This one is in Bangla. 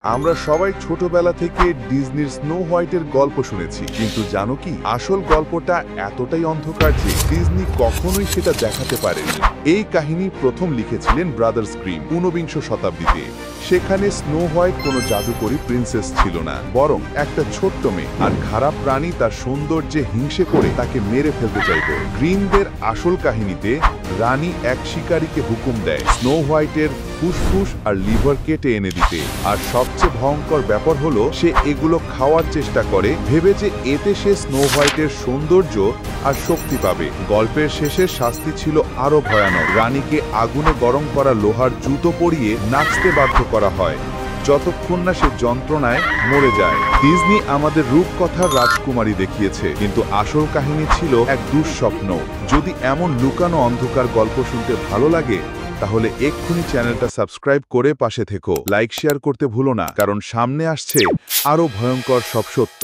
আমরা সবাই ছোটবেলা থেকে ডিজনির স্নো হোয়াইটের গল্প শুনেছি, কিন্তু জানো কি আসল গল্পটা এতটাই অন্ধকার যে ডিজনি কখনোই সেটা দেখাতে পারেনি। এই কাহিনী প্রথম লিখেছিলেন ব্রাদার্স গ্রিম 19বিংশ শতাব্দীতে। সেখানে স্নো হোয়াইট কোনো জাদুকরী প্রিন্সেস ছিল না, বরং একটা ছোট্ট মেয়ে, আর খারাপ প্রাণী তার সৌন্দর্যে হিংসে করে তাকে মেরে ফেলতে চাইত। গ্রিমদের আসল কাহিনীতে রানী এক শিকারীকে হুকুম দেয় স্নো হোয়াইটের ফুসফুস আর লিভার কেটে এনে দিতে, আর সবচেয়ে ভয়ঙ্কর ব্যাপার হলো সে এগুলো খাওয়ার চেষ্টা করে, ভেবে যে এতে সে স্নো হোয়াইটের সৌন্দর্য আর শক্তি পাবে। গল্পের শেষে শাস্তি ছিল আরো ভয়ানক। রানীকে আগুনে গরম করা লোহার জুতো পরিয়ে নাচতে বাধ্য করা হয় যতক্ষণ না সে যন্ত্রণায় মরে যায়। ডিজনি আমাদের রূপকথার রাজকুমারী দেখিয়েছে, কিন্তু আসল কাহিনী ছিল এক দুঃস্বপ্ন। যদি এমন লুকানো অন্ধকার গল্প শুনতে ভালো লাগে, তাহলে এক্ষুনি চ্যানেলটা সাবস্ক্রাইব করে পাশে থেকো। লাইক শেয়ার করতে ভুলো না, কারণ সামনে আসছে আরো ভয়ঙ্কর সব সত্য।